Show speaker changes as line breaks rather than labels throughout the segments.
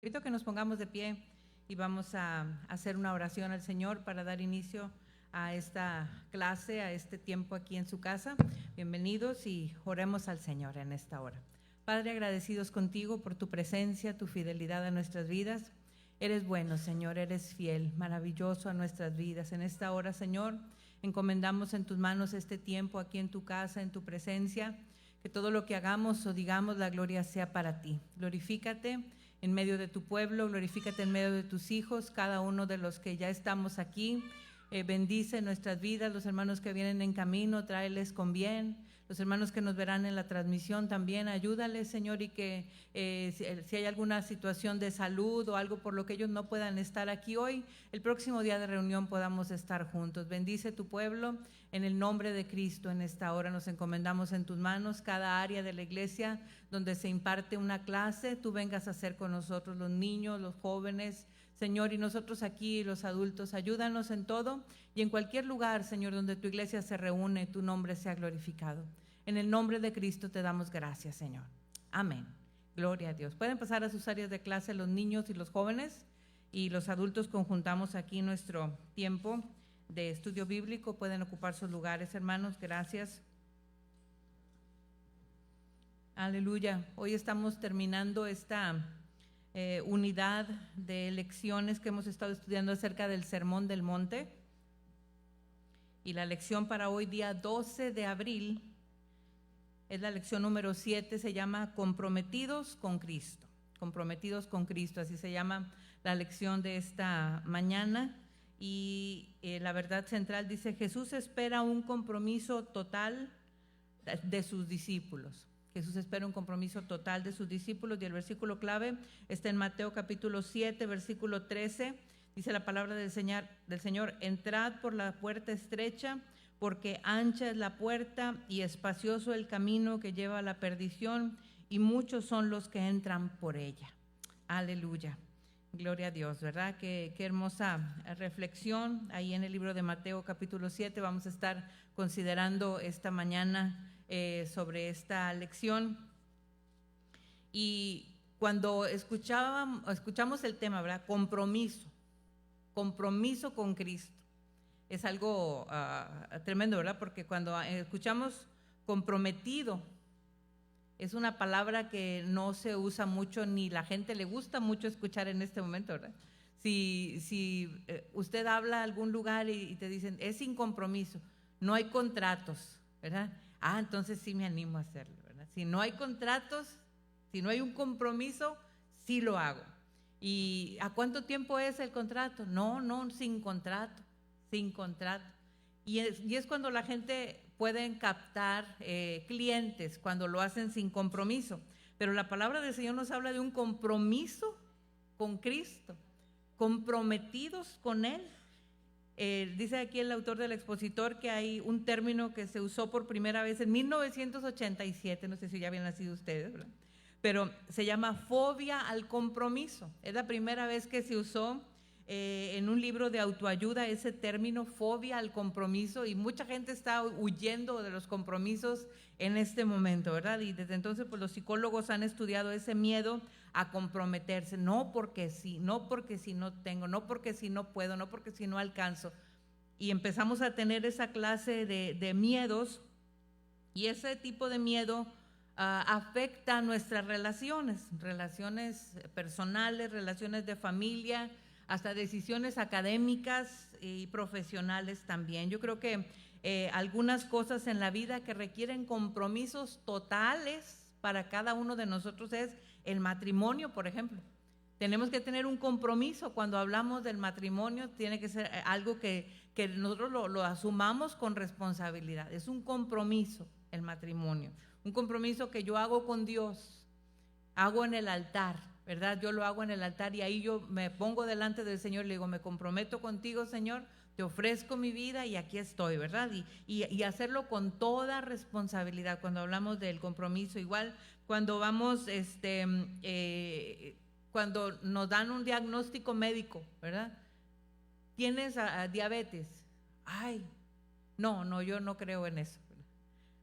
Invito a que nos pongamos de pie y vamos a hacer una oración al Señor para dar inicio a esta clase, a este tiempo aquí en su casa. Bienvenidos y oremos al Señor en esta hora. Padre, agradecidos contigo por tu presencia, tu fidelidad a nuestras vidas. Eres bueno, Señor, eres fiel, maravilloso a nuestras vidas. En esta hora, Señor, encomendamos en tus manos este tiempo aquí en tu casa, en tu presencia. Que todo lo que hagamos o digamos, la gloria sea para ti. Glorifícate en medio de tu pueblo, glorifícate en medio de tus hijos, cada uno de los que ya estamos aquí. Bendice nuestras vidas, los hermanos que vienen en camino, tráeles con bien. Los hermanos que nos verán en la transmisión también, ayúdales, Señor, y que si hay alguna situación de salud o algo por lo que ellos no puedan estar aquí hoy, el próximo día de reunión podamos estar juntos. Bendice tu pueblo en el nombre de Cristo. En esta hora nos encomendamos en tus manos cada área de la iglesia donde se imparte una clase. Tú vengas a hacer con nosotros, los niños, los jóvenes, Señor, y nosotros aquí, los adultos, ayúdanos en todo y en cualquier lugar, Señor, donde tu iglesia se reúne, tu nombre sea glorificado. En el nombre de Cristo te damos gracias, Señor. Amén. Gloria a Dios. Pueden pasar a sus áreas de clase los niños y los jóvenes, y los adultos conjuntamos aquí nuestro tiempo de estudio bíblico. Pueden ocupar sus lugares, hermanos. Gracias. Aleluya. Hoy estamos terminando esta unidad de lecciones que hemos estado estudiando acerca del Sermón del Monte. Y la lección para hoy, día 12 de abril, es la lección número 7, se llama Comprometidos con Cristo. Comprometidos con Cristo, así se llama la lección de esta mañana. Y la verdad central dice: Jesús espera un compromiso total de sus discípulos. Jesús espera un compromiso total de sus discípulos, y el versículo clave está en Mateo capítulo 7, versículo 13. Dice la palabra del Señor: entrad por la puerta estrecha, porque ancha es la puerta y espacioso el camino que lleva a la perdición, y muchos son los que entran por ella. Aleluya. Gloria a Dios, ¿verdad? Qué hermosa reflexión ahí en el libro de Mateo capítulo 7. Vamos a estar considerando esta mañana sobre esta lección. Y cuando escuchamos el tema, ¿verdad? Compromiso con Cristo. Es algo tremendo, ¿verdad? Porque cuando escuchamos comprometido, es una palabra que no se usa mucho, ni la gente le gusta mucho escuchar en este momento, ¿verdad? Si usted habla a algún lugar y te dicen, es sin compromiso, no hay contratos, ¿verdad? Entonces sí me animo a hacerlo, ¿verdad? Si no hay contratos, si no hay un compromiso, sí lo hago. ¿Y a cuánto tiempo es el contrato? No, sin contrato. Y es cuando la gente puede captar clientes, cuando lo hacen sin compromiso. Pero la palabra del Señor nos habla de un compromiso con Cristo, comprometidos con Él. Dice aquí el autor del expositor que hay un término que se usó por primera vez en 1987, no sé si ya habían nacido ustedes, ¿verdad? Pero se llama fobia al compromiso. Es la primera vez que se usó en un libro de autoayuda ese término, fobia al compromiso, y mucha gente está huyendo de los compromisos en este momento, ¿verdad? Y desde entonces pues los psicólogos han estudiado ese miedo a comprometerse, no porque sí, no porque si no tengo, no porque si no puedo, no porque si no alcanzo. Y empezamos a tener esa clase de miedos, y ese tipo de miedo afecta nuestras relaciones personales, relaciones de familia, hasta decisiones académicas y profesionales también. Yo creo que algunas cosas en la vida que requieren compromisos totales para cada uno de nosotros es el matrimonio, por ejemplo. Tenemos que tener un compromiso cuando hablamos del matrimonio, tiene que ser algo que nosotros lo asumamos con responsabilidad. Es un compromiso el matrimonio, un compromiso que yo hago con Dios, hago en el altar, ¿verdad? Yo lo hago en el altar, y ahí yo me pongo delante del Señor y le digo, me comprometo contigo, Señor, te ofrezco mi vida y aquí estoy, ¿verdad? Y hacerlo con toda responsabilidad cuando hablamos del compromiso. Igual cuando vamos, cuando nos dan un diagnóstico médico, ¿verdad? ¿Tienes diabetes? No, yo no creo en eso.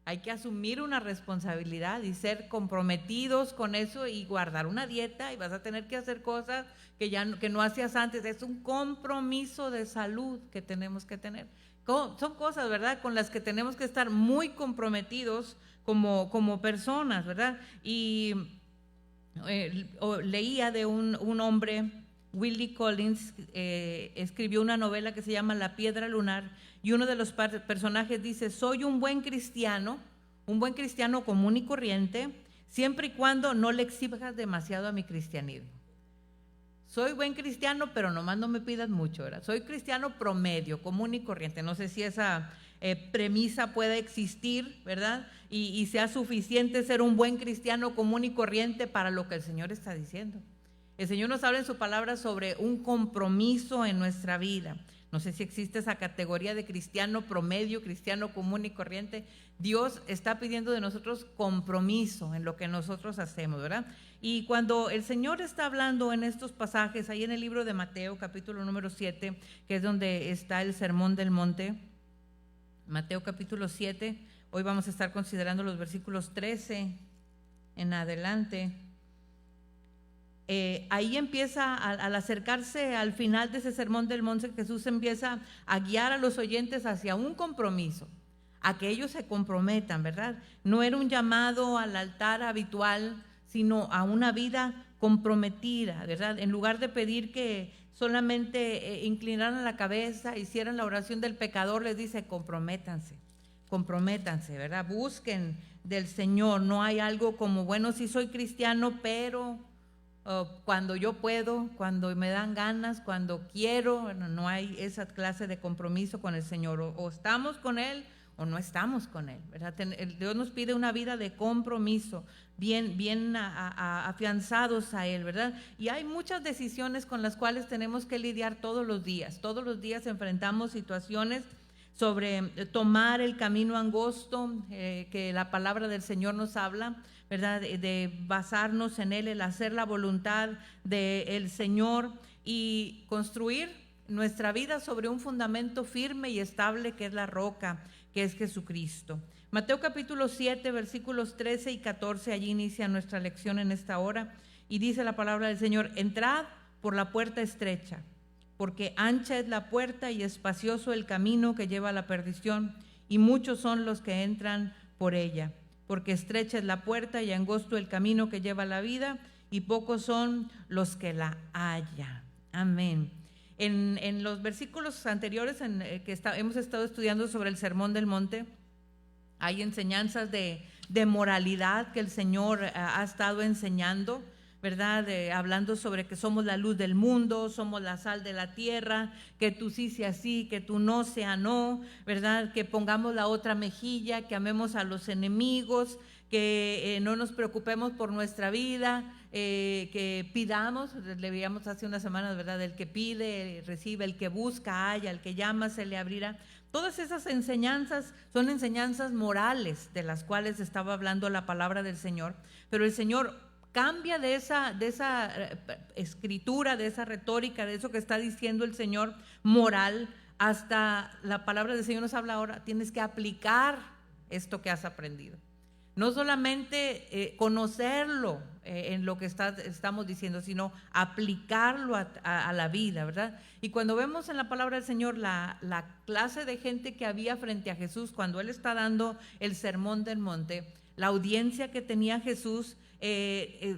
Hay que asumir una responsabilidad y ser comprometidos con eso y guardar una dieta, y vas a tener que hacer cosas que no hacías antes. Es un compromiso de salud que tenemos que tener. Son cosas, ¿verdad?, con las que tenemos que estar muy comprometidos como personas, ¿verdad? Y leía de un hombre, Willie Collins, escribió una novela que se llama La Piedra Lunar, y uno de los personajes dice: soy un buen cristiano común y corriente, siempre y cuando no le exijas demasiado a mi cristianismo. Soy buen cristiano, pero nomás no me pidas mucho, ¿verdad? Soy cristiano promedio, común y corriente. No sé si esa premisa puede existir, ¿verdad? Y sea suficiente ser un buen cristiano común y corriente para lo que el Señor está diciendo. El Señor nos habla en su palabra sobre un compromiso en nuestra vida. No sé si existe esa categoría de cristiano promedio, cristiano común y corriente. Dios está pidiendo de nosotros compromiso en lo que nosotros hacemos, ¿verdad? Y cuando el Señor está hablando en estos pasajes, ahí en el libro de Mateo, capítulo número 7, que es donde está el Sermón del Monte, Mateo capítulo 7, hoy vamos a estar considerando los versículos 13 en adelante. Ahí empieza, al acercarse al final de ese Sermón del Monte, Jesús empieza a guiar a los oyentes hacia un compromiso, a que ellos se comprometan, ¿verdad? No era un llamado al altar habitual, sino a una vida comprometida, ¿verdad? En lugar de pedir que solamente inclinaran la cabeza, hicieran la oración del pecador, les dice: comprométanse, ¿verdad? Busquen del Señor. No hay algo como, bueno, sí soy cristiano, pero cuando yo puedo, cuando me dan ganas, cuando quiero. Bueno, no hay esa clase de compromiso con el Señor. O estamos con Él o no estamos con Él, ¿verdad? Dios nos pide una vida de compromiso, bien afianzados a Él, ¿verdad? Y hay muchas decisiones con las cuales tenemos que lidiar todos los días. Todos los días enfrentamos situaciones sobre tomar el camino angosto que la palabra del Señor nos habla, ¿verdad? De basarnos en Él, el hacer la voluntad del Señor y construir nuestra vida sobre un fundamento firme y estable que es la roca, que es Jesucristo. Mateo capítulo 7, versículos 13 y 14, allí inicia nuestra lección en esta hora, y dice la palabra del Señor: entrad por la puerta estrecha, porque ancha es la puerta y espacioso el camino que lleva a la perdición, y muchos son los que entran por ella. Porque estrecha es la puerta y angosto el camino que lleva a la vida, y pocos son los que la hallan. Amén. En los versículos anteriores hemos estado estudiando sobre el Sermón del Monte, hay enseñanzas de moralidad que el Señor ha estado enseñando, ¿verdad? Hablando sobre que somos la luz del mundo, somos la sal de la tierra, que tú sí sea sí, que tú no sea no, ¿verdad? Que pongamos la otra mejilla, que amemos a los enemigos, que no nos preocupemos por nuestra vida, que pidamos. Le veíamos hace unas semanas, ¿verdad? El que pide, recibe; el que busca, halla; el que llama, se le abrirá. Todas esas enseñanzas son enseñanzas morales de las cuales estaba hablando la palabra del Señor, pero el Señor cambia de esa escritura, de esa retórica, de eso que está diciendo el Señor moral, hasta la palabra del Señor nos habla ahora: tienes que aplicar esto que has aprendido. No solamente conocerlo en lo que estamos diciendo, sino aplicarlo a la vida, ¿verdad? Y cuando vemos en la palabra del Señor la clase de gente que había frente a Jesús cuando Él está dando el Sermón del Monte, la audiencia que tenía Jesús,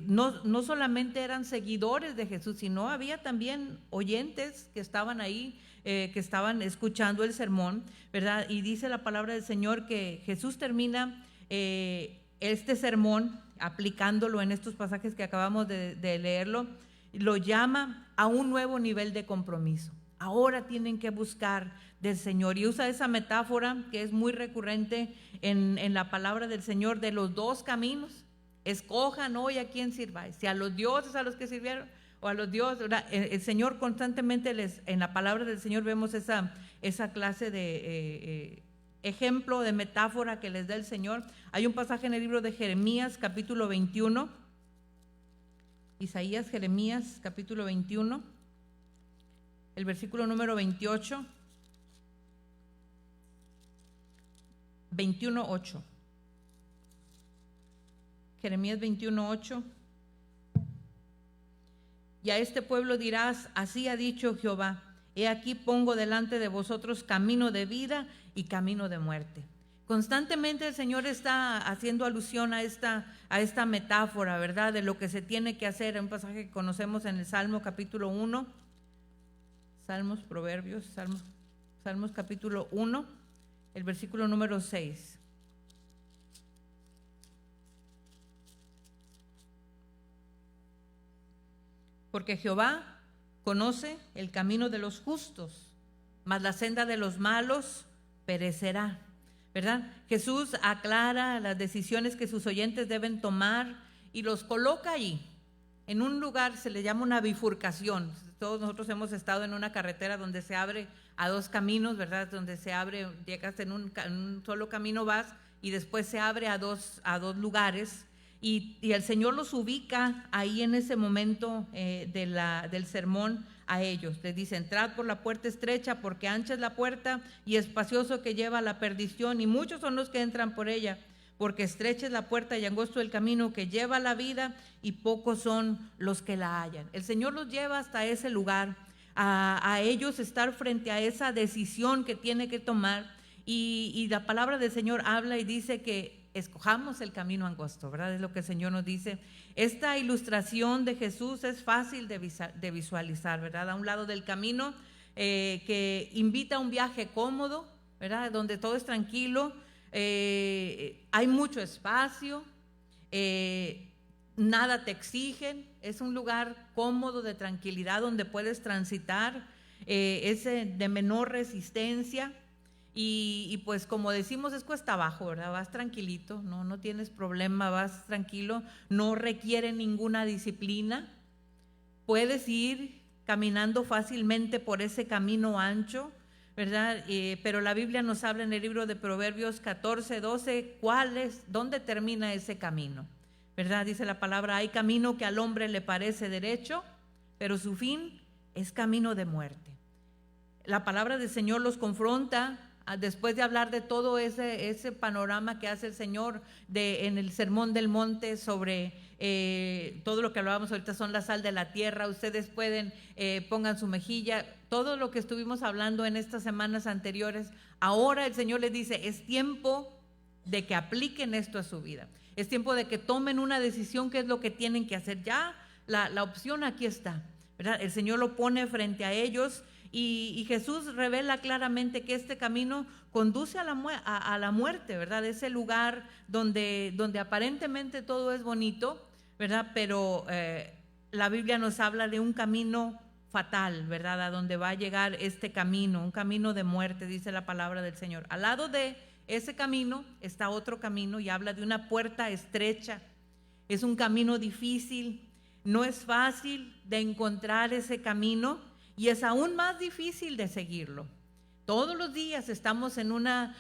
no solamente eran seguidores de Jesús, sino había también oyentes que estaban ahí, que estaban escuchando el sermón, ¿verdad? Y dice la palabra del Señor que Jesús termina este sermón, aplicándolo en estos pasajes que acabamos de leerlo, lo llama a un nuevo nivel de compromiso. Ahora tienen que buscar del Señor, y usa esa metáfora que es muy recurrente en la palabra del Señor, de los dos caminos. Escojan hoy a quién sirváis, si a los dioses a los que sirvieron o a los dioses, ¿verdad? El Señor constantemente en la palabra del Señor vemos esa clase de ejemplo, de metáfora que les da el Señor. Hay un pasaje en el libro de Jeremías capítulo 21, Isaías, Jeremías capítulo 21, el versículo número 28, 21:8. Jeremías 21:8. Y a este pueblo dirás: así ha dicho Jehová, he aquí pongo delante de vosotros camino de vida y camino de muerte. Constantemente el Señor está haciendo alusión a esta metáfora, ¿verdad?, de lo que se tiene que hacer. Un pasaje que conocemos en el Salmo capítulo 1, Salmos capítulo 1, el versículo número 6. Porque Jehová conoce el camino de los justos, mas la senda de los malos perecerá, ¿verdad? Jesús aclara las decisiones que sus oyentes deben tomar y los coloca allí, en un lugar, se le llama una bifurcación. Todos nosotros hemos estado en una carretera donde se abre a dos caminos, ¿verdad? Donde se abre, llegas en un solo camino vas y después se abre a dos lugares. Y el Señor los ubica ahí en ese momento del sermón a ellos. Les dice: entrad por la puerta estrecha, porque ancha es la puerta y espacioso que lleva a la perdición, y muchos son los que entran por ella, porque estrecha es la puerta y angosto el camino que lleva a la vida, y pocos son los que la hallan. El Señor los lleva hasta ese lugar, a ellos estar frente a esa decisión que tiene que tomar, y la palabra del Señor habla y dice que escojamos el camino angosto, ¿verdad? Es lo que el Señor nos dice. Esta ilustración de Jesús es fácil de visualizar, ¿verdad? A un lado del camino que invita a un viaje cómodo, ¿verdad?, donde todo es tranquilo, hay mucho espacio, nada te exigen, es un lugar cómodo de tranquilidad donde puedes transitar, es de menor resistencia. Y pues como decimos, es cuesta abajo, ¿verdad? Vas tranquilito, no tienes problema, vas tranquilo, no requiere ninguna disciplina. Puedes ir caminando fácilmente por ese camino ancho, ¿verdad? Pero la Biblia nos habla en el libro de Proverbios 14:12, ¿dónde termina ese camino? ¿Verdad? Dice la palabra: hay camino que al hombre le parece derecho, pero su fin es camino de muerte. La palabra del Señor los confronta. Después de hablar de todo ese panorama que hace el Señor en el Sermón del Monte sobre todo lo que hablábamos ahorita, son la sal de la tierra, ustedes pueden, pongan su mejilla, todo lo que estuvimos hablando en estas semanas anteriores. Ahora el Señor les dice: es tiempo de que apliquen esto a su vida, es tiempo de que tomen una decisión, qué es lo que tienen que hacer. Ya la opción aquí está, ¿verdad? El Señor lo pone frente a ellos. Y Jesús revela claramente que este camino conduce a la muerte, ¿verdad? Ese lugar donde aparentemente todo es bonito, ¿verdad? Pero la Biblia nos habla de un camino fatal, ¿verdad? A donde va a llegar este camino, un camino de muerte, dice la palabra del Señor. Al lado de ese camino está otro camino y habla de una puerta estrecha. Es un camino difícil, no es fácil de encontrar ese camino. Y es aún más difícil de seguirlo. Todos los días estamos en una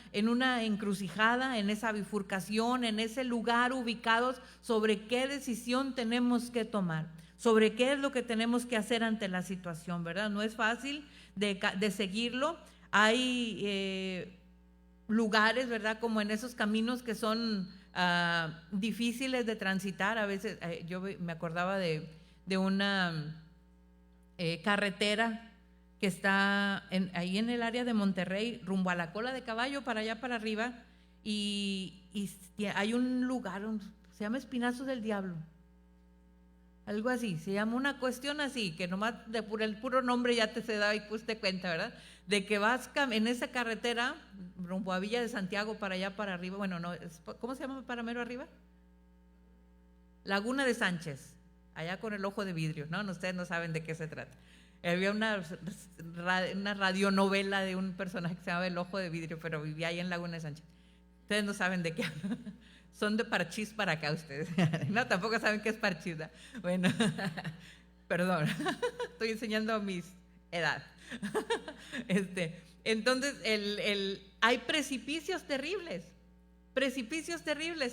encrucijada, en esa bifurcación, en ese lugar ubicados sobre qué decisión tenemos que tomar, sobre qué es lo que tenemos que hacer ante la situación, ¿verdad? No es fácil de seguirlo. Hay lugares, ¿verdad?, como en esos caminos que son difíciles de transitar. A veces yo me acordaba de una carretera que está ahí en el área de Monterrey, rumbo a la Cola de Caballo, para allá para arriba, y hay un lugar, se llama Espinazos del Diablo, algo así, se llama una cuestión así, que nomás por el puro nombre ya se da y pues te cuenta, ¿verdad? De que vas en esa carretera, rumbo a Villa de Santiago, para allá para arriba, bueno, no, ¿cómo se llama para mero arriba? Laguna de Sánchez, allá con el ojo de vidrio, ¿no? Ustedes no saben de qué se trata. Había una radionovela de un personaje que se llamaba El Ojo de Vidrio, pero vivía ahí en Laguna de Sánchez. Ustedes no saben de qué. Son de Parchís para acá ustedes. No, tampoco saben qué es Parchís. Bueno, perdón. Estoy enseñando mis edad. Entonces, hay precipicios terribles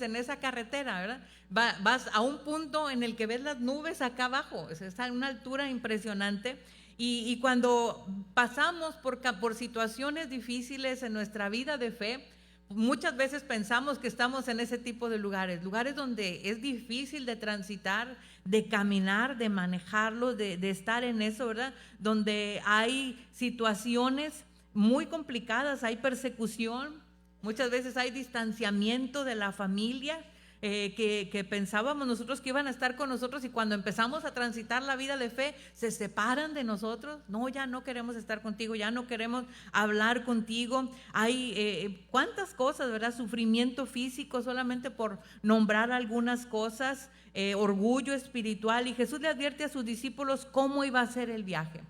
en esa carretera, ¿verdad? Vas a un punto en el que ves las nubes acá abajo, está en una altura impresionante, y cuando pasamos por situaciones difíciles en nuestra vida de fe, muchas veces pensamos que estamos en ese tipo de lugares donde es difícil de transitar, de caminar, de manejarlo, de estar en eso, ¿verdad? Donde hay situaciones muy complicadas, hay persecución, muchas veces hay distanciamiento de la familia, que pensábamos nosotros que iban a estar con nosotros, y cuando empezamos a transitar la vida de fe, se separan de nosotros. No, ya no queremos estar contigo, ya no queremos hablar contigo. Hay cuántas cosas, ¿verdad? Sufrimiento físico, solamente por nombrar algunas cosas, orgullo espiritual, y Jesús le advierte a sus discípulos cómo iba a ser el viaje.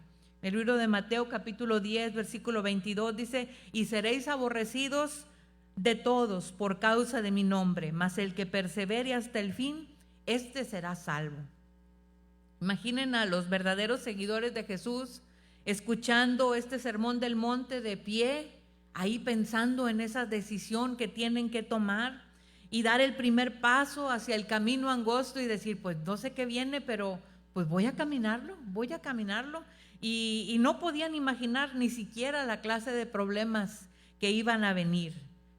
El libro de Mateo capítulo 10 versículo 22 dice: y seréis aborrecidos de todos por causa de mi nombre, mas el que persevere hasta el fin, este será salvo. Imaginen a los verdaderos seguidores de Jesús escuchando este sermón del monte de pie, ahí pensando en esa decisión que tienen que tomar y dar el primer paso hacia el camino angosto y decir, pues no sé qué viene, pero pues voy a caminarlo. Y no podían imaginar ni siquiera la clase de problemas que iban a venir,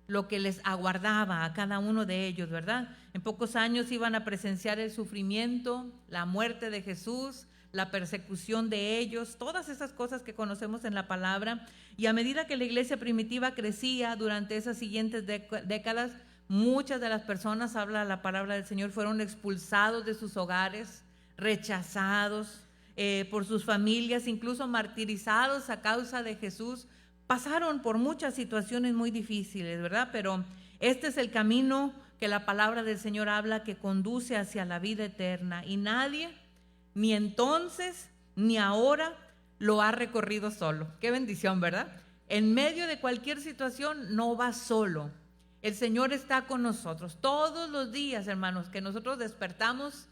lo que les aguardaba a cada uno de ellos, ¿verdad? En pocos años iban a presenciar el sufrimiento, la muerte de Jesús, la persecución de ellos, todas esas cosas que conocemos en la palabra. Y a medida que la iglesia primitiva crecía durante esas siguientes décadas, muchas de las personas, habla la palabra del Señor, fueron expulsados de sus hogares, rechazados por sus familias, incluso martirizados a causa de Jesús. Pasaron por muchas situaciones muy difíciles, ¿verdad? Pero este es el camino que la palabra del Señor habla, que conduce hacia la vida eterna. Y nadie, ni entonces, ni ahora, lo ha recorrido solo. Qué bendición, ¿verdad? En medio de cualquier situación no va solo. El Señor está con nosotros. Todos los días, hermanos, que nosotros despertamos,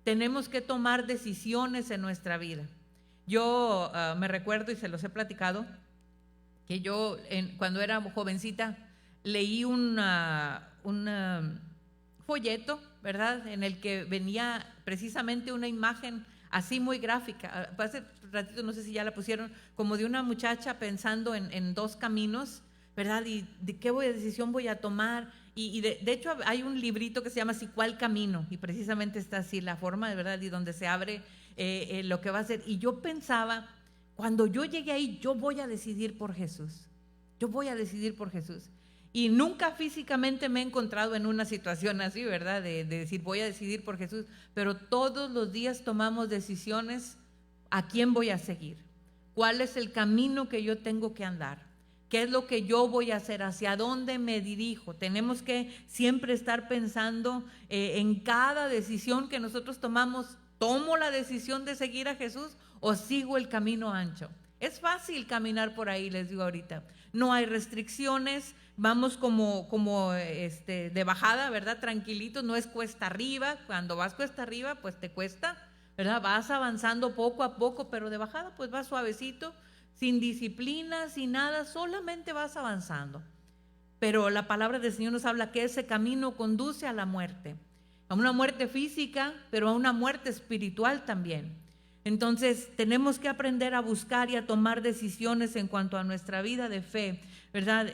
tenemos que tomar decisiones en nuestra vida. Yo me recuerdo, y se los he platicado, que yo cuando era jovencita leí un folleto, ¿verdad? En el que venía precisamente una imagen así muy gráfica. Hace ratito, no sé si ya la pusieron, como de una muchacha pensando en dos caminos, ¿verdad? Y de qué decisión voy a tomar. Y de hecho hay un librito que se llama así, ¿cuál camino? Y precisamente está así la forma, de verdad, y donde se abre lo que va a ser. Y yo pensaba, cuando yo llegue ahí, yo voy a decidir por Jesús. Yo voy a decidir por Jesús. Y nunca físicamente me he encontrado en una situación así, ¿verdad? De decir, voy a decidir por Jesús. Pero todos los días tomamos decisiones. ¿A quién voy a seguir? ¿Cuál es el camino que yo tengo que andar? ¿Qué es lo que yo voy a hacer? ¿Hacia dónde me dirijo? Tenemos que siempre estar pensando en cada decisión que nosotros tomamos. ¿Tomo la decisión de seguir a Jesús o sigo el camino ancho? Es fácil caminar por ahí, les digo ahorita. No hay restricciones, vamos como de bajada, ¿verdad? Tranquilitos, no es cuesta arriba. Cuando vas cuesta arriba, pues te cuesta, ¿verdad? Vas avanzando poco a poco, pero de bajada, pues vas suavecito, sin disciplina, sin nada, solamente vas avanzando. Pero la palabra del Señor nos habla que ese camino conduce a la muerte. A una muerte física, pero a una muerte espiritual también. Entonces tenemos que aprender a buscar y a tomar decisiones en cuanto a nuestra vida de fe, ¿verdad?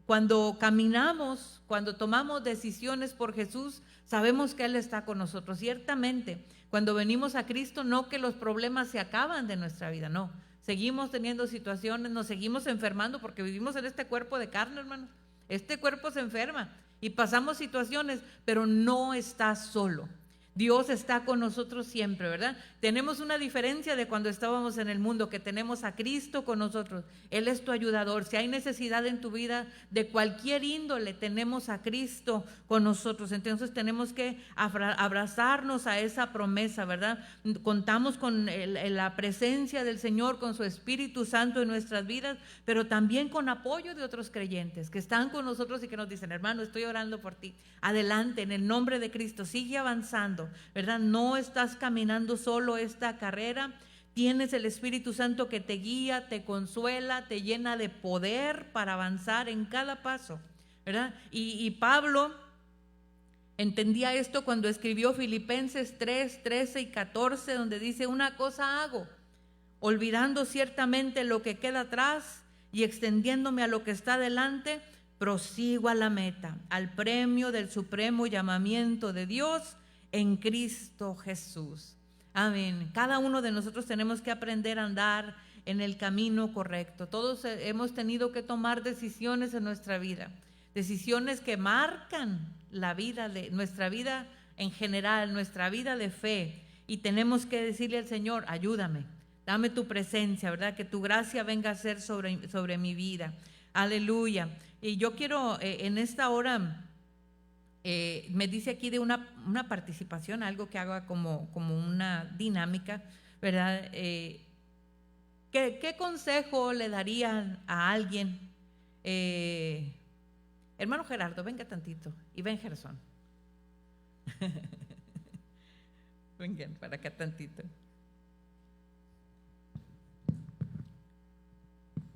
Cuando caminamos, cuando tomamos decisiones por Jesús, sabemos que Él está con nosotros. Ciertamente, cuando venimos a Cristo, no que los problemas se acaban de nuestra vida, no. Seguimos teniendo situaciones, nos seguimos enfermando porque vivimos en este cuerpo de carne, hermanos. Este cuerpo se enferma y pasamos situaciones, pero no estás solo. Dios está con nosotros siempre, ¿verdad? Tenemos una diferencia de cuando estábamos en el mundo, que tenemos a Cristo con nosotros. Él es tu ayudador. Si hay necesidad en tu vida de cualquier índole, tenemos a Cristo con nosotros. Entonces tenemos que abrazarnos a esa promesa, ¿verdad? Contamos con la presencia del Señor, con su Espíritu Santo en nuestras vidas, pero también con apoyo de otros creyentes que están con nosotros y que nos dicen, hermano, estoy orando por ti. Adelante, en el nombre de Cristo, sigue avanzando, ¿verdad? No estás caminando solo esta carrera. Tienes el Espíritu Santo que te guía, te consuela, te llena de poder para avanzar en cada paso, ¿verdad? Y Pablo entendía esto cuando escribió Filipenses 3, 13 y 14, donde dice, una cosa hago, olvidando ciertamente lo que queda atrás y extendiéndome a lo que está delante, prosigo a la meta, al premio del supremo llamamiento de Dios en Cristo Jesús. Amén. Cada uno de nosotros tenemos que aprender a andar en el camino correcto. Todos hemos tenido que tomar decisiones en nuestra vida, decisiones que marcan la vida de nuestra vida en general, nuestra vida de fe, y tenemos que decirle al Señor: ayúdame, dame tu presencia, ¿verdad? Que tu gracia venga a ser sobre mi vida. Aleluya. Y yo quiero en esta hora, me dice aquí de una participación, algo que haga como una dinámica, ¿verdad? ¿Qué consejo le darían a alguien? Hermano Gerardo, venga tantito, y ven Gerson. Vengan para acá tantito.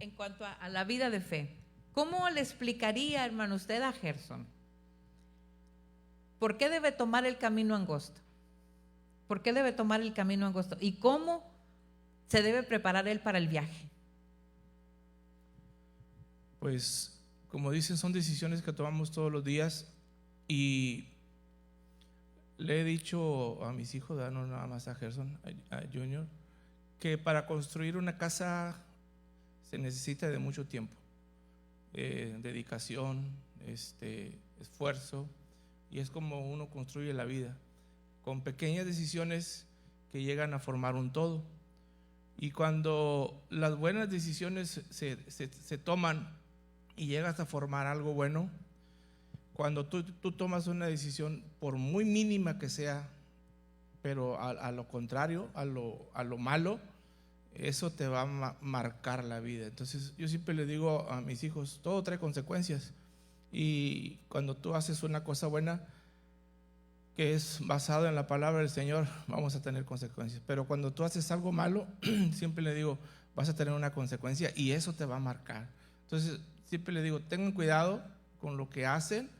En cuanto a la vida de fe, ¿cómo le explicaría, hermano, usted a Gerson por qué debe tomar el camino angosto? ¿Por qué debe tomar el camino angosto? ¿Y cómo se debe preparar él para el viaje?
Pues, como dicen, son decisiones que tomamos todos los días, y le he dicho a mis hijos, no nada más a Gerson, a Junior, que para construir una casa se necesita de mucho tiempo, dedicación, esfuerzo, y es como uno construye la vida, con pequeñas decisiones que llegan a formar un todo. Y cuando las buenas decisiones se toman y llegas a formar algo bueno, cuando tú tomas una decisión, por muy mínima que sea, pero a lo contrario, a lo malo, eso te va a marcar la vida. Entonces yo siempre le digo a mis hijos, todo trae consecuencias, y cuando tú haces una cosa buena que es basado en la palabra del Señor, vamos a tener consecuencias. Pero cuando tú haces algo malo, siempre le digo, vas a tener una consecuencia, y eso te va a marcar. Entonces siempre le digo, tengan cuidado con lo que hacen,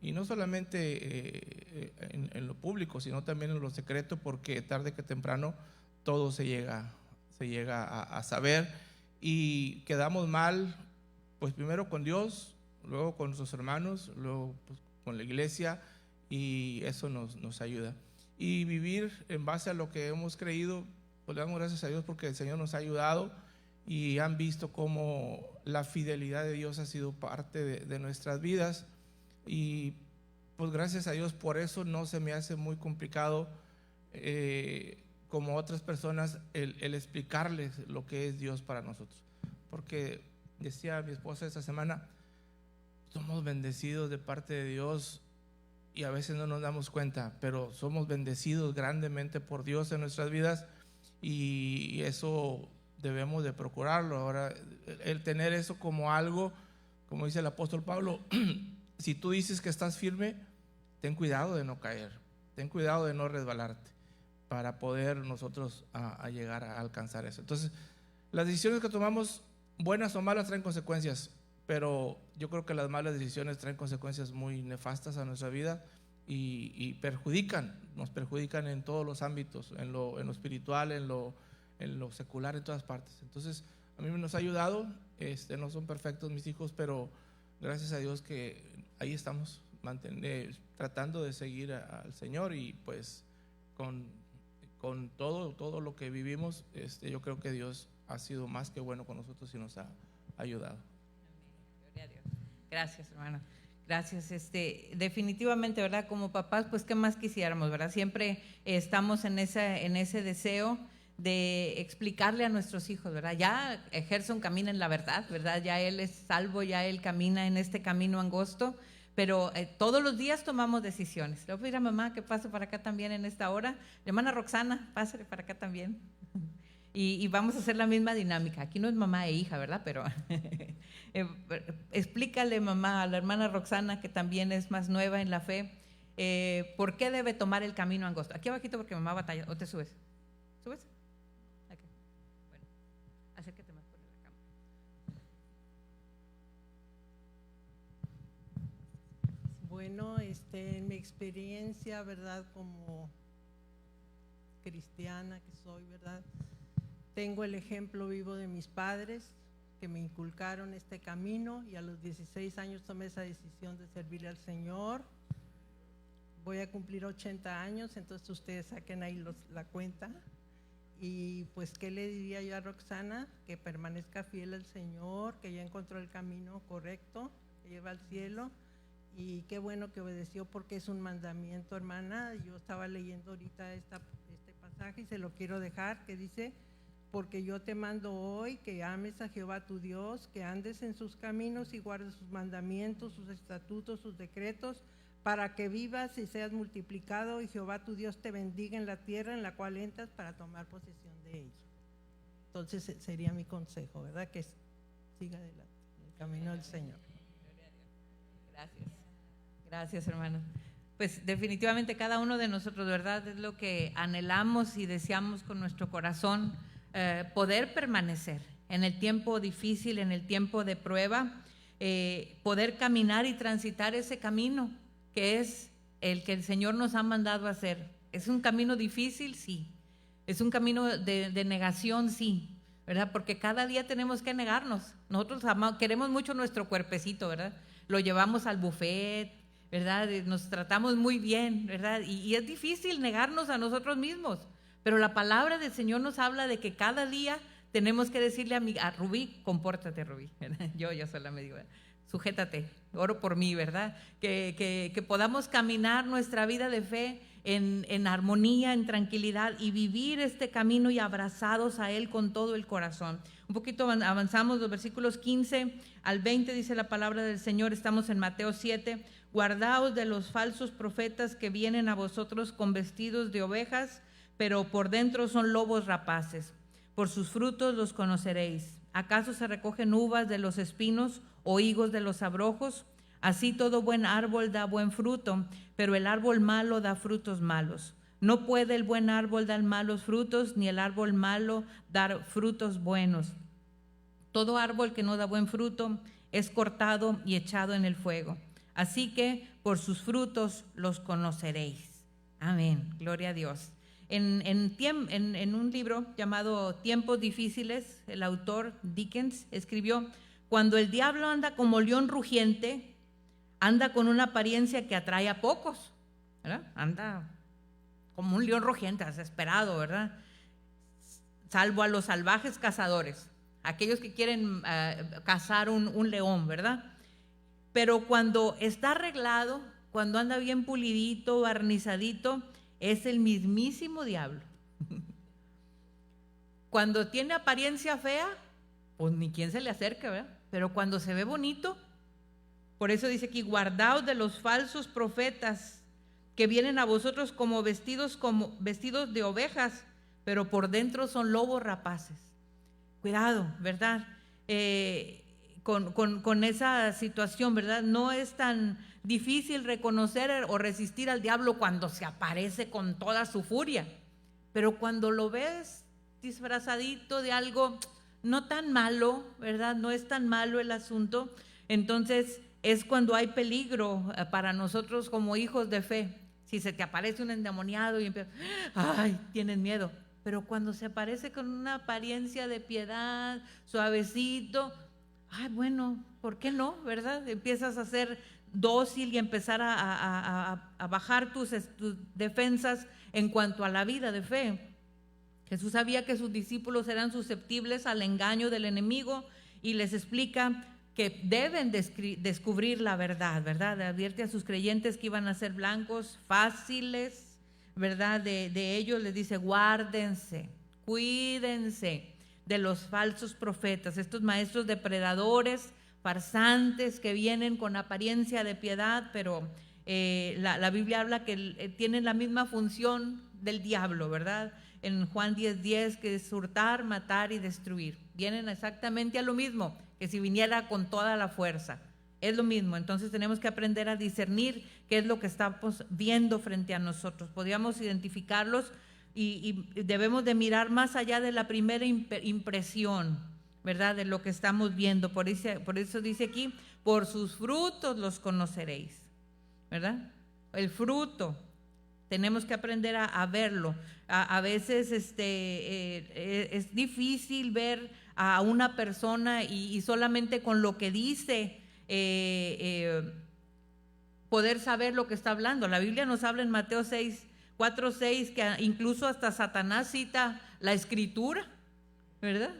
y no solamente en lo público, sino también en lo secreto, porque tarde que temprano todo se llega a saber, y quedamos mal, pues primero con Dios, luego con nuestros hermanos, luego pues con la iglesia, y eso nos ayuda. Y vivir en base a lo que hemos creído, pues le damos gracias a Dios porque el Señor nos ha ayudado, y han visto cómo la fidelidad de Dios ha sido parte de nuestras vidas, y pues gracias a Dios por eso no se me hace muy complicado como otras personas el explicarles lo que es Dios para nosotros, porque decía mi esposa esta semana, somos bendecidos de parte de Dios y a veces no nos damos cuenta, pero somos bendecidos grandemente por Dios en nuestras vidas, y eso debemos de procurarlo. Ahora, el tener eso como algo, como dice el apóstol Pablo, si tú dices que estás firme, ten cuidado de no caer, ten cuidado de no resbalarte, para poder nosotros a llegar a alcanzar eso. Entonces, las decisiones que tomamos, buenas o malas, traen consecuencias, pero yo creo que las malas decisiones traen consecuencias muy nefastas a nuestra vida, y nos perjudican en todos los ámbitos, en lo espiritual, en lo secular, en todas partes. Entonces, a mí nos ha ayudado. No son perfectos mis hijos, pero gracias a Dios que ahí estamos tratando de seguir al Señor, y pues con todo lo que vivimos, yo creo que Dios ha sido más que bueno con nosotros y nos ha ayudado.
Gloria a Dios. Gracias, hermano. Gracias. Definitivamente, ¿verdad? Como papás, pues qué más quisiéramos, ¿verdad? Siempre estamos en ese deseo de explicarle a nuestros hijos, ¿verdad? Ya Gerson camina en la verdad, ¿verdad? Ya él es salvo, ya él camina en este camino angosto, pero todos los días tomamos decisiones. Le voy a pedir a mamá que pase para acá también en esta hora. La hermana Roxana, pásale para acá también. Y vamos a hacer la misma dinámica. Aquí no es mamá e hija, ¿verdad? Pero explícale, mamá, a la hermana Roxana, que también es más nueva en la fe, ¿por qué debe tomar el camino angosto? Aquí abajito porque mamá batalla. ¿O te subes? ¿Subes? Okay. Bueno, acércate más por la cámara.
Bueno, en mi experiencia, ¿verdad? Como cristiana que soy, ¿verdad? Tengo el ejemplo vivo de mis padres, que me inculcaron este camino, y a los 16 años tomé esa decisión de servirle al Señor. Voy a cumplir 80 años, entonces ustedes saquen ahí la cuenta. Y pues, ¿qué le diría yo a Roxana? Que permanezca fiel al Señor, que ya encontró el camino correcto, que lleva al cielo. Y qué bueno que obedeció, porque es un mandamiento, hermana. Yo estaba leyendo ahorita este pasaje y se lo quiero dejar, que dice: porque yo te mando hoy que ames a Jehová tu Dios, que andes en sus caminos y guardes sus mandamientos, sus estatutos, sus decretos, para que vivas y seas multiplicado, y Jehová tu Dios te bendiga en la tierra en la cual entras para tomar posesión de ella. Entonces sería mi consejo, ¿verdad? Que siga adelante en el camino del Señor.
Gracias. Gracias, hermano. Pues definitivamente cada uno de nosotros, ¿verdad? Es lo que anhelamos y deseamos con nuestro corazón, poder permanecer en el tiempo difícil, en el tiempo de prueba, poder caminar y transitar ese camino que es el que el Señor nos ha mandado a hacer. ¿Es un camino difícil? Sí. ¿Es un camino de negación? Sí, ¿verdad? Porque cada día tenemos que negarnos. Nosotros queremos mucho nuestro cuerpecito, ¿verdad? Lo llevamos al buffet, ¿verdad? Nos tratamos muy bien, ¿verdad? Y es difícil negarnos a nosotros mismos, pero la palabra del Señor nos habla de que cada día tenemos que decirle a Rubí: compórtate, Rubí, ¿verdad? Yo sola me digo, sujétate, oro por mí, ¿verdad? Que podamos caminar nuestra vida de fe en armonía, en tranquilidad, y vivir este camino y abrazados a Él con todo el corazón. Un poquito avanzamos, los versículos 15 al 20, dice la palabra del Señor. Estamos en Mateo 7. Guardaos de los falsos profetas que vienen a vosotros con vestidos de ovejas, pero por dentro son lobos rapaces. Por sus frutos los conoceréis. ¿Acaso se recogen uvas de los espinos o higos de los abrojos? Así todo buen árbol da buen fruto, pero el árbol malo da frutos malos. No puede el buen árbol dar malos frutos, ni el árbol malo dar frutos buenos. Todo árbol que no da buen fruto es cortado y echado en el fuego. Así que por sus frutos los conoceréis. Amén, gloria a Dios. En un libro llamado Tiempos Difíciles, el autor Dickens escribió: cuando el diablo anda como león rugiente, anda con una apariencia que atrae a pocos, ¿verdad? Anda como un león rugiente, desesperado, ¿verdad? Salvo a los salvajes cazadores, aquellos que quieren cazar un león, ¿verdad? Pero cuando está arreglado, cuando anda bien pulidito, barnizadito, es el mismísimo diablo. Cuando tiene apariencia fea, pues ni quien se le acerca, ¿verdad? Pero cuando se ve bonito, por eso dice aquí: guardaos de los falsos profetas que vienen a vosotros como vestidos de ovejas, pero por dentro son lobos rapaces. Cuidado, ¿verdad? Con esa situación, ¿verdad? No es tan difícil reconocer o resistir al diablo cuando se aparece con toda su furia, pero cuando lo ves disfrazadito de algo no tan malo, ¿verdad? No es tan malo el asunto. Entonces es cuando hay peligro para nosotros como hijos de fe. Si se te aparece un endemoniado y empiezas, ay, tienes miedo. Pero cuando se aparece con una apariencia de piedad, suavecito, ay, bueno, ¿por qué no? ¿Verdad? Empiezas a ser dócil y empezar a bajar tus defensas en cuanto a la vida de fe. Jesús sabía que sus discípulos eran susceptibles al engaño del enemigo y les explica que deben descubrir la verdad, ¿verdad? Advierte a sus creyentes que iban a ser blancos fáciles, ¿verdad? De ellos les dice: guárdense, cuídense de los falsos profetas, estos maestros depredadores, farsantes que vienen con apariencia de piedad, pero la Biblia habla que tienen la misma función del diablo, ¿verdad? En Juan 10:10, que es hurtar, matar y destruir. Vienen exactamente a lo mismo que si viniera con toda la fuerza. Es lo mismo. Entonces tenemos que aprender a discernir qué es lo que estamos viendo frente a nosotros. Podríamos identificarlos y debemos de mirar más allá de la primera impresión, ¿verdad? De lo que estamos viendo. Por eso dice aquí: por sus frutos los conoceréis, ¿verdad? El fruto. Tenemos que aprender a verlo. A veces es difícil ver a una persona y solamente con lo que dice poder saber lo que está hablando. La Biblia nos habla en Mateo 4:6 que incluso hasta Satanás cita la Escritura, ¿verdad?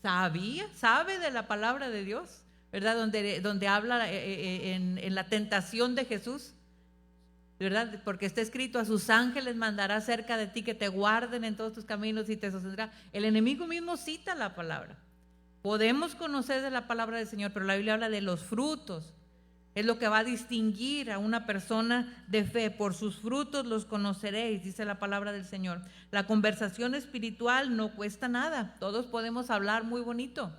Sabe de la palabra de Dios, ¿verdad? Donde habla en la tentación de Jesús, ¿verdad? Porque está escrito: a sus ángeles mandará cerca de ti que te guarden en todos tus caminos y te sostendrá. El enemigo mismo cita la palabra. Podemos conocer de la palabra del Señor, pero la Biblia habla de los frutos. Es lo que va a distinguir a una persona de fe. Por sus frutos los conoceréis, dice la palabra del Señor. La conversación espiritual no cuesta nada. Todos podemos hablar muy bonito,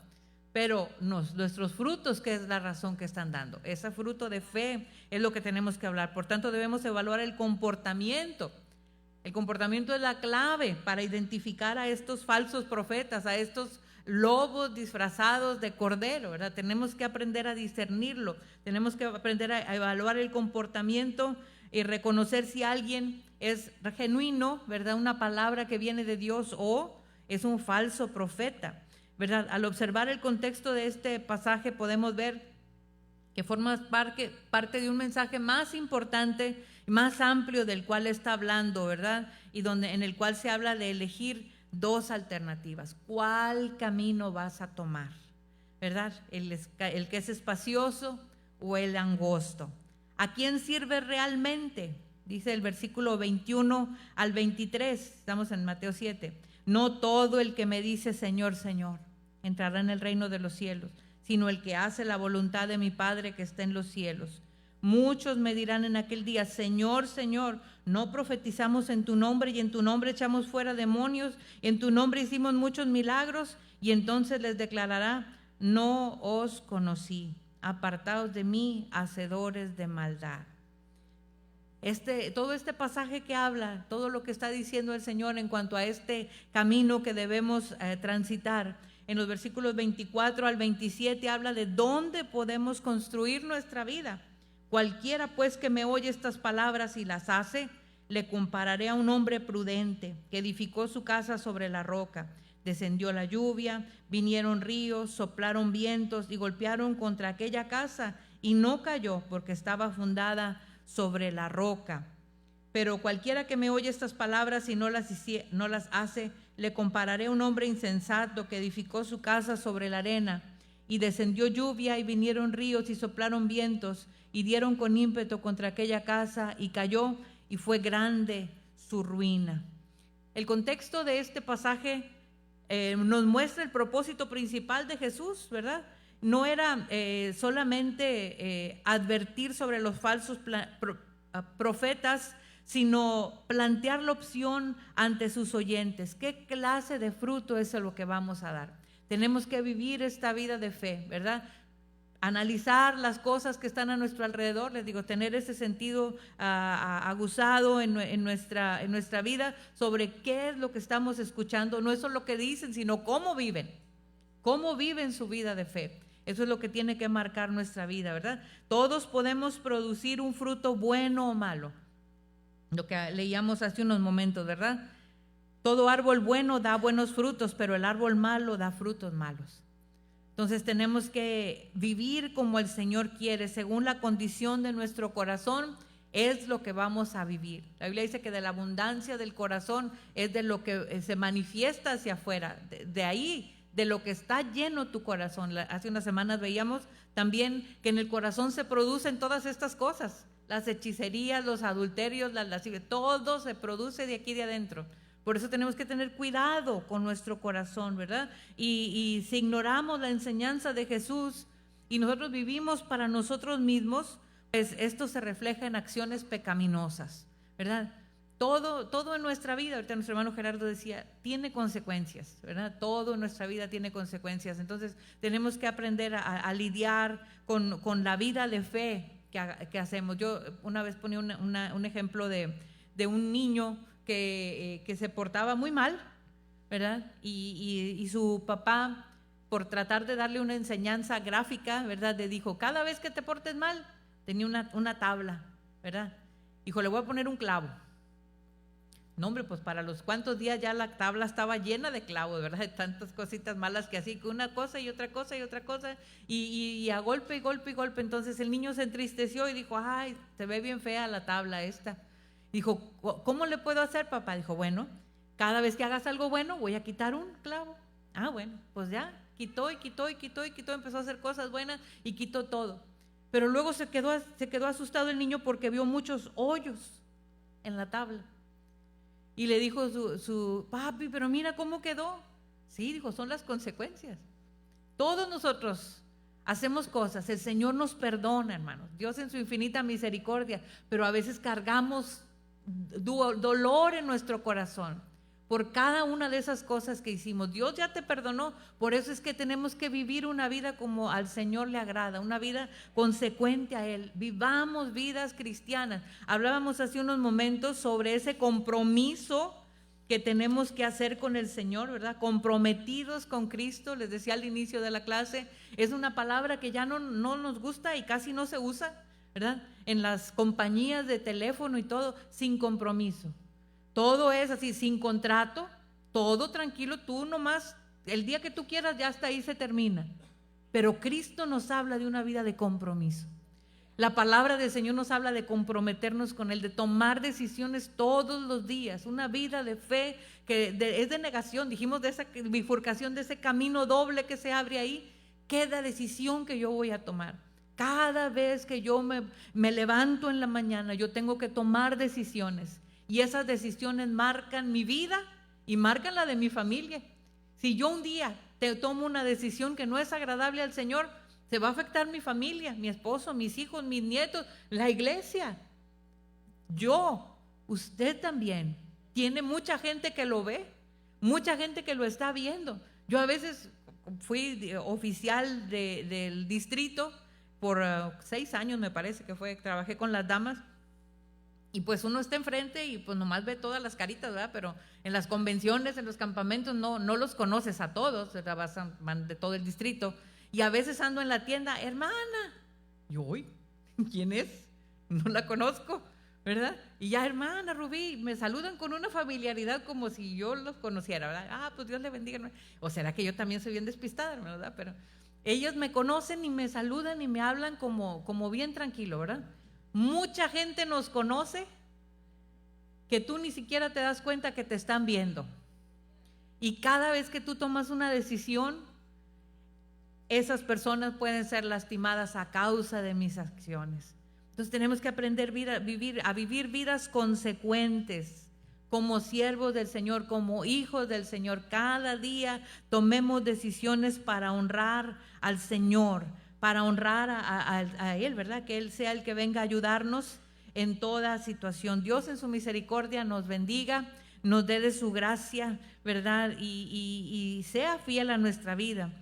pero nuestros frutos, ¿qué es la razón que están dando? Ese fruto de fe es lo que tenemos que hablar. Por tanto, debemos evaluar el comportamiento. El comportamiento es la clave para identificar a estos falsos profetas, a estos lobos disfrazados de cordero, ¿verdad? Tenemos que aprender a discernirlo, tenemos que aprender a evaluar el comportamiento y reconocer si alguien es genuino, ¿verdad? Una palabra que viene de Dios, o es un falso profeta, ¿verdad? Al observar el contexto de este pasaje podemos ver que forma parte de un mensaje más importante, más amplio del cual está hablando, ¿verdad? Y en el cual se habla de elegir dos alternativas. ¿Cuál camino vas a tomar? ¿Verdad? El que es espacioso o el angosto. ¿A quién sirve realmente? Dice el versículo 21 al 23, estamos en Mateo 7. No todo el que me dice Señor, Señor, entrará en el reino de los cielos, sino el que hace la voluntad de mi Padre que está en los cielos. Muchos me dirán en aquel día: Señor, Señor, ¿no profetizamos en tu nombre y en tu nombre echamos fuera demonios y en tu nombre hicimos muchos milagros? Y entonces les declarará: no os conocí, apartaos de mí, hacedores de maldad. Todo este pasaje que habla, todo lo que está diciendo el Señor en cuanto a este camino que debemos transitar, en los versículos 24 al 27 habla de dónde podemos construir nuestra vida. Cualquiera pues que me oye estas palabras y las hace, le compararé a un hombre prudente que edificó su casa sobre la roca. Descendió la lluvia, vinieron ríos, soplaron vientos y golpearon contra aquella casa, y no cayó porque estaba fundada sobre la roca. Pero cualquiera que me oye estas palabras y no las hace, le compararé a un hombre insensato que edificó su casa sobre la arena. Y descendió lluvia y vinieron ríos y soplaron vientos y dieron con ímpetu contra aquella casa, y cayó, y fue grande su ruina. El contexto de este pasaje nos muestra el propósito principal de Jesús, ¿verdad? No era solamente advertir sobre los falsos profetas, sino plantear la opción ante sus oyentes. ¿Qué clase de fruto es lo que vamos a dar? Tenemos que vivir esta vida de fe, ¿verdad? Analizar las cosas que están a nuestro alrededor, les digo, tener ese sentido aguzado en nuestra vida sobre qué es lo que estamos escuchando, no es solo lo que dicen, sino cómo viven su vida de fe. Eso es lo que tiene que marcar nuestra vida, ¿verdad? Todos podemos producir un fruto bueno o malo, lo que leíamos hace unos momentos, ¿verdad? Todo árbol bueno da buenos frutos, pero el árbol malo da frutos malos. Entonces tenemos que vivir como el Señor quiere, según la condición de nuestro corazón, es lo que vamos a vivir. La Biblia dice que de la abundancia del corazón es de lo que se manifiesta hacia afuera, de ahí, de lo que está lleno tu corazón. Hace unas semanas veíamos también que en el corazón se producen todas estas cosas, las hechicerías, los adulterios, las lascivias, todo se produce de aquí de adentro. Por eso tenemos que tener cuidado con nuestro corazón, ¿verdad? Y si ignoramos la enseñanza de Jesús y nosotros vivimos para nosotros mismos, pues esto se refleja en acciones pecaminosas, ¿verdad? Todo en nuestra vida, ahorita nuestro hermano Gerardo decía, tiene consecuencias, ¿verdad? Todo en nuestra vida tiene consecuencias. Entonces tenemos que aprender a lidiar con la vida de fe que hacemos. Yo una vez ponía un ejemplo de un niño que se portaba muy mal, ¿verdad? Y su papá, por tratar de darle una enseñanza gráfica, ¿verdad?, le dijo: cada vez que te portes mal, tenía una tabla, ¿verdad? Dijo: le voy a poner un clavo. No, hombre, pues para los cuantos días ya la tabla estaba llena de clavos, ¿verdad? De tantas cositas malas que así, que una cosa y otra cosa y otra cosa, y a golpe y golpe y golpe. Entonces el niño se entristeció y dijo, ay, se ve bien fea la tabla esta. Dijo, ¿cómo le puedo hacer, papá? Dijo, bueno, cada vez que hagas algo bueno, voy a quitar un clavo. Ah, bueno, pues ya, quitó y quitó y quitó y quitó, empezó a hacer cosas buenas y quitó todo. Pero luego se quedó asustado el niño porque vio muchos hoyos en la tabla. Y le dijo su papi, pero mira cómo quedó. Sí, dijo, son las consecuencias. Todos nosotros hacemos cosas, el Señor nos perdona, hermanos, Dios en su infinita misericordia, pero a veces cargamos dolor en nuestro corazón por cada una de esas cosas que hicimos. Dios ya te perdonó, por eso es que tenemos que vivir una vida como al Señor le agrada, una vida consecuente a Él. Vivamos vidas cristianas. Hablábamos hace unos momentos sobre ese compromiso que tenemos que hacer con el Señor, ¿verdad? Comprometidos con Cristo. Les decía al inicio de la clase, es una palabra que ya no nos gusta y casi no se usa, ¿verdad? En las compañías de teléfono y todo, sin compromiso. Todo es así, sin contrato, todo tranquilo, tú nomás, el día que tú quieras ya hasta ahí se termina. Pero Cristo nos habla de una vida de compromiso. La palabra del Señor nos habla de comprometernos con Él, de tomar decisiones todos los días, una vida de fe que es de negación. Dijimos de esa bifurcación, de ese camino doble que se abre ahí. Cada decisión que yo voy a tomar, cada vez que yo me levanto en la mañana, yo tengo que tomar decisiones. Y esas decisiones marcan mi vida y marcan la de mi familia. Si yo un día tomo una decisión que no es agradable al Señor, se va a afectar mi familia, mi esposo, mis hijos, mis nietos, la iglesia. Yo, usted también, tiene mucha gente que lo ve, mucha gente que lo está viendo. Yo a veces fui oficial del distrito por 6 años, me parece que fue, trabajé con las damas. Y pues uno está enfrente y pues nomás ve todas las caritas, ¿verdad? Pero en las convenciones, en los campamentos, no los conoces a todos, van de todo el distrito. Y a veces ando en la tienda, hermana, yo, ¿quién es? No la conozco, ¿verdad? Y ya, hermana Rubí, me saludan con una familiaridad como si yo los conociera, ¿verdad? Ah, pues Dios le bendiga. O será que yo también soy bien despistada, ¿verdad? Pero ellos me conocen y me saludan y me hablan como bien tranquilo, ¿verdad? Mucha gente nos conoce que tú ni siquiera te das cuenta que te están viendo. Y cada vez que tú tomas una decisión, esas personas pueden ser lastimadas a causa de mis acciones. Entonces tenemos que aprender a vivir vidas consecuentes como siervos del Señor, como hijos del Señor. Cada día tomemos decisiones para honrar al Señor, para honrar a Él, ¿verdad? Que Él sea el que venga a ayudarnos en toda situación. Dios en su misericordia nos bendiga, nos dé de su gracia, ¿verdad? Y sea fiel a nuestra vida.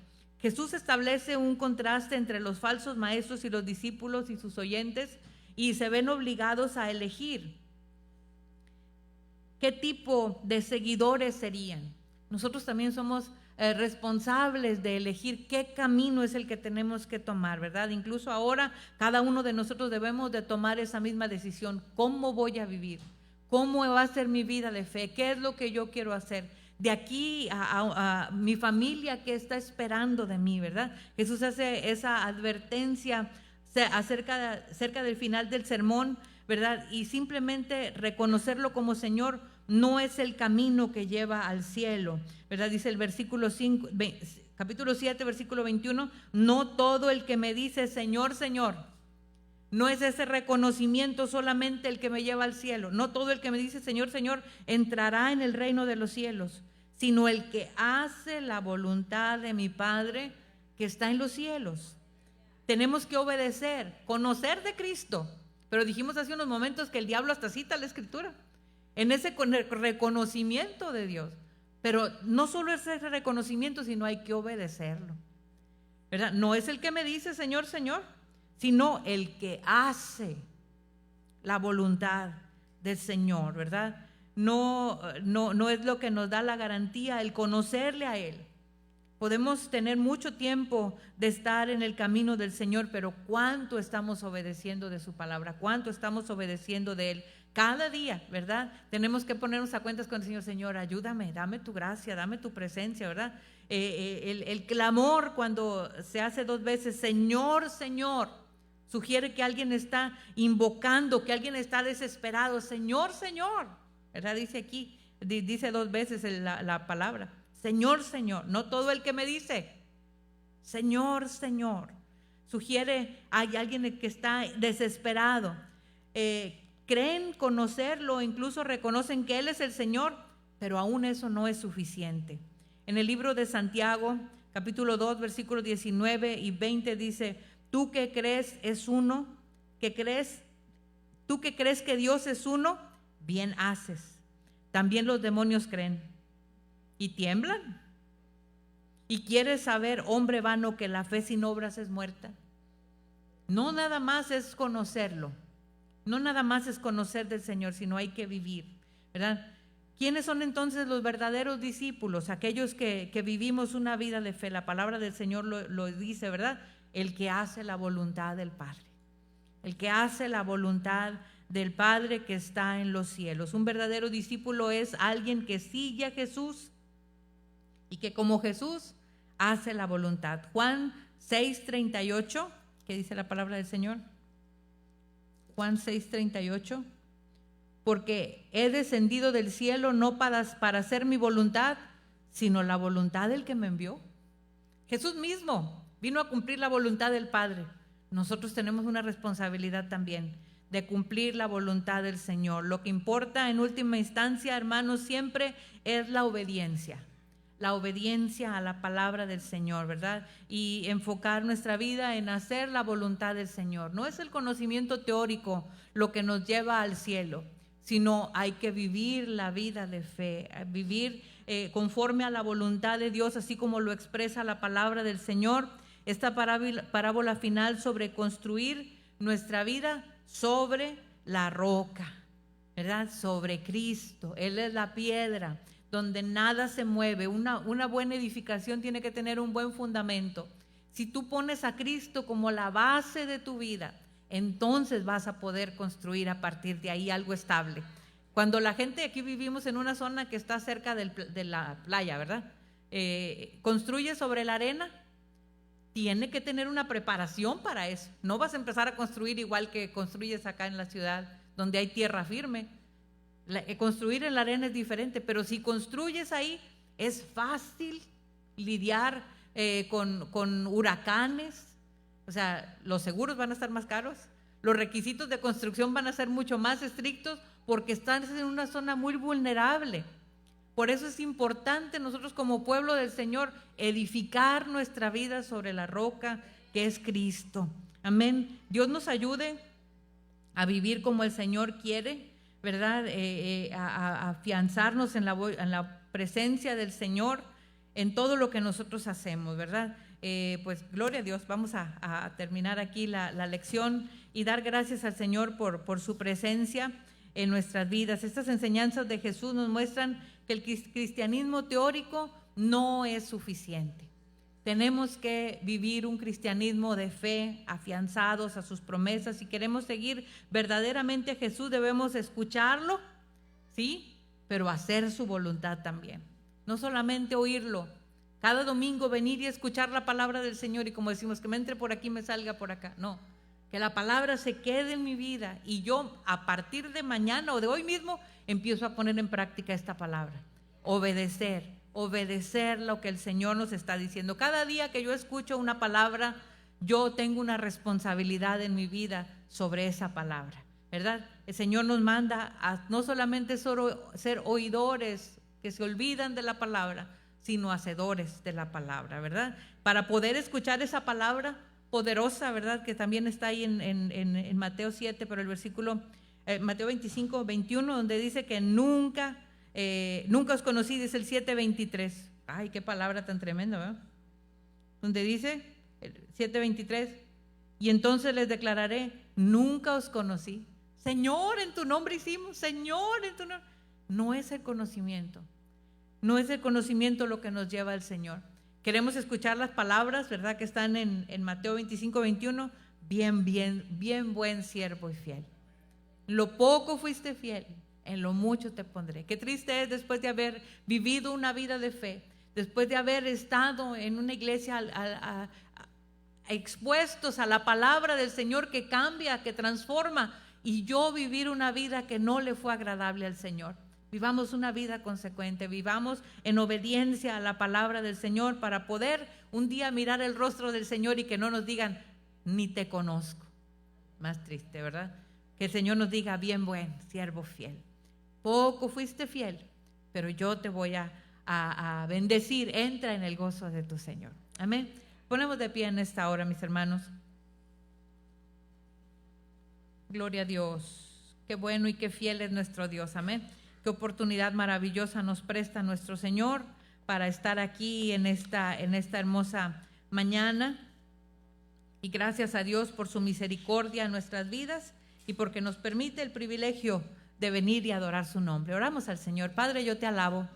Jesús establece un contraste entre los falsos maestros y los discípulos y sus oyentes, y se ven obligados a elegir qué tipo de seguidores serían. Nosotros también somos responsables de elegir qué camino es el que tenemos que tomar, ¿verdad? Incluso ahora cada uno de nosotros debemos de tomar esa misma decisión. ¿Cómo voy a vivir? ¿Cómo va a ser mi vida de fe? ¿Qué es lo que yo quiero hacer? De aquí a mi familia, ¿qué está esperando de mí, verdad? Jesús hace esa advertencia cerca del final del sermón, ¿verdad? Y simplemente reconocerlo como Señor no es el camino que lleva al cielo, ¿verdad? Dice el capítulo 7, versículo 21, no todo el que me dice Señor, Señor, no es ese reconocimiento solamente el que me lleva al cielo, no todo el que me dice Señor, Señor entrará en el reino de los cielos, sino el que hace la voluntad de mi Padre que está en los cielos. Tenemos que obedecer, conocer de Cristo, pero dijimos hace unos momentos que el diablo hasta cita la Escritura, en ese reconocimiento de Dios. Pero no solo es ese reconocimiento, sino hay que obedecerlo, ¿verdad? No es el que me dice Señor, Señor, sino el que hace la voluntad del Señor, ¿verdad? No es lo que nos da la garantía, el conocerle a Él. Podemos tener mucho tiempo de estar en el camino del Señor, pero ¿cuánto estamos obedeciendo de su palabra? ¿Cuánto estamos obedeciendo de Él? Cada día, ¿verdad? Tenemos que ponernos a cuentas con el Señor. Señor, ayúdame, dame tu gracia, dame tu presencia, ¿verdad? El clamor cuando se hace 2 veces, Señor, Señor, sugiere que alguien está invocando, que alguien está desesperado. Señor, Señor, ¿verdad? Dice aquí, dice 2 veces la palabra. Señor, Señor, no todo el que me dice, Señor, Señor. Sugiere, hay alguien que está desesperado. Creen conocerlo, incluso reconocen que Él es el Señor, pero aún eso no es suficiente. En el libro de Santiago, capítulo 2, versículos 19 y 20 dice, tú que crees es uno, tú que crees que Dios es uno, bien haces. También los demonios creen y tiemblan. Y quieres saber, hombre vano, que la fe sin obras es muerta. No nada más es conocerlo. No nada más es conocer del Señor, sino hay que vivir, ¿verdad? ¿Quiénes son entonces los verdaderos discípulos? Aquellos que vivimos una vida de fe. La palabra del Señor lo dice, ¿verdad? El que hace la voluntad del Padre. El que hace la voluntad del Padre que está en los cielos. Un verdadero discípulo es alguien que sigue a Jesús y que como Jesús hace la voluntad. Juan 6:38, ¿qué dice la palabra del Señor? Juan 6:38, porque he descendido del cielo no para hacer mi voluntad, sino la voluntad del que me envió. Jesús mismo vino a cumplir la voluntad del Padre. Nosotros tenemos una responsabilidad también de cumplir la voluntad del Señor. Lo que importa en última instancia, hermanos, siempre es la obediencia a la palabra del Señor, ¿verdad? Y enfocar nuestra vida en hacer la voluntad del Señor. No es el conocimiento teórico lo que nos lleva al cielo, sino hay que vivir la vida de fe, vivir conforme a la voluntad de Dios, así como lo expresa la palabra del Señor. Esta parábola final sobre construir nuestra vida sobre la roca, ¿verdad? Sobre Cristo. Él es la piedra donde nada se mueve. Una buena edificación tiene que tener un buen fundamento. Si tú pones a Cristo como la base de tu vida, entonces vas a poder construir a partir de ahí algo estable. Cuando la gente, aquí vivimos en una zona que está cerca de la playa, ¿verdad? Construye sobre la arena, tiene que tener una preparación para eso. No vas a empezar a construir igual que construyes acá en la ciudad, donde hay tierra firme. Construir en la arena es diferente, pero si construyes ahí, es fácil lidiar con huracanes. O sea, los seguros van a estar más caros, los requisitos de construcción van a ser mucho más estrictos porque estás en una zona muy vulnerable. Por eso es importante nosotros como pueblo del Señor edificar nuestra vida sobre la roca que es Cristo. Amén. Dios nos ayude a vivir como el Señor quiere, ¿verdad? A afianzarnos en la presencia del Señor en todo lo que nosotros hacemos, ¿verdad? Pues gloria a Dios. Vamos a terminar aquí la lección y dar gracias al Señor por su presencia en nuestras vidas. Estas enseñanzas de Jesús nos muestran que el cristianismo teórico no es suficiente. Tenemos que vivir un cristianismo de fe, afianzados a sus promesas. Si queremos seguir verdaderamente a Jesús, debemos escucharlo, ¿sí? Pero hacer su voluntad también. No solamente oírlo. Cada domingo venir y escuchar la palabra del Señor y como decimos, que me entre por aquí, me salga por acá. No, que la palabra se quede en mi vida y yo a partir de mañana o de hoy mismo empiezo a poner en práctica esta palabra. Obedecer lo que el Señor nos está diciendo. Cada día que yo escucho una palabra, yo tengo una responsabilidad en mi vida sobre esa palabra, ¿verdad? El Señor nos manda a no solamente ser oidores que se olvidan de la palabra, sino hacedores de la palabra, ¿verdad? Para poder escuchar esa palabra poderosa, ¿verdad? Que también está ahí en Mateo 7, pero el versículo, Mateo 25, 21, donde dice que nunca os conocí, dice el 7:23. Ay, qué palabra tan tremenda, ¿verdad? Donde dice, 7:23, y entonces les declararé, nunca os conocí. Señor, en tu nombre hicimos, Señor, en tu nombre. No es el conocimiento. No es el conocimiento lo que nos lleva al Señor. Queremos escuchar las palabras, ¿verdad? Que están en Mateo 25, 21. Bien buen siervo y fiel. En lo poco fuiste fiel, en lo mucho te pondré. Qué triste es después de haber vivido una vida de fe, después de haber estado en una iglesia expuestos a la palabra del Señor que cambia, que transforma, y yo vivir una vida que no le fue agradable al Señor. Vivamos una vida consecuente, vivamos en obediencia a la palabra del Señor para poder un día mirar el rostro del Señor y que no nos digan, ni te conozco. Más triste, ¿verdad? Que el Señor nos diga, bien buen, siervo fiel. Poco fuiste fiel, pero yo te voy a bendecir. Entra en el gozo de tu Señor. Amén. Ponemos de pie en esta hora, mis hermanos. Gloria a Dios. Qué bueno y qué fiel es nuestro Dios. Amén. Qué oportunidad maravillosa nos presta nuestro Señor para estar aquí en esta hermosa mañana. Y gracias a Dios por su misericordia en nuestras vidas y porque nos permite el privilegio de venir y adorar su nombre. Oramos al Señor. Padre, yo te alabo,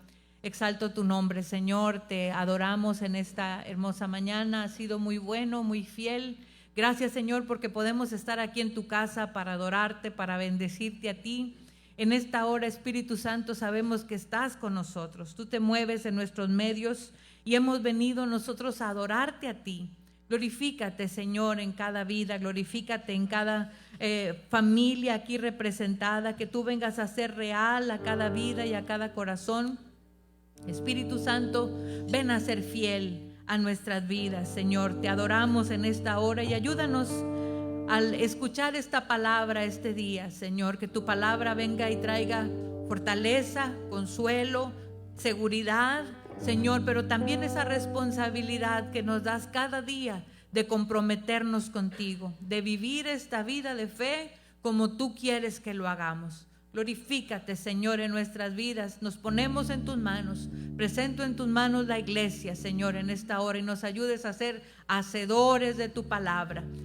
exalto tu nombre, Señor. Te adoramos en esta hermosa mañana. Has sido muy bueno, muy fiel. Gracias, Señor, porque podemos estar aquí en tu casa para adorarte, para bendecirte a ti. En esta hora, Espíritu Santo, sabemos que estás con nosotros. Tú te mueves en nuestros medios y hemos venido nosotros a adorarte a ti. Glorifícate, Señor, en cada vida, glorifícate en cada familia aquí representada, que tú vengas a ser real a cada vida y a cada corazón. Espíritu Santo, ven a ser fiel a nuestras vidas, Señor. Te adoramos en esta hora y ayúdanos al escuchar esta palabra este día, Señor, que tu palabra venga y traiga fortaleza, consuelo, seguridad, Señor, pero también esa responsabilidad que nos das cada día de comprometernos contigo, de vivir esta vida de fe como tú quieres que lo hagamos. Glorifícate, Señor, en nuestras vidas. Nos ponemos en tus manos. Presento en tus manos la iglesia, Señor, en esta hora, y nos ayudes a ser hacedores de tu palabra.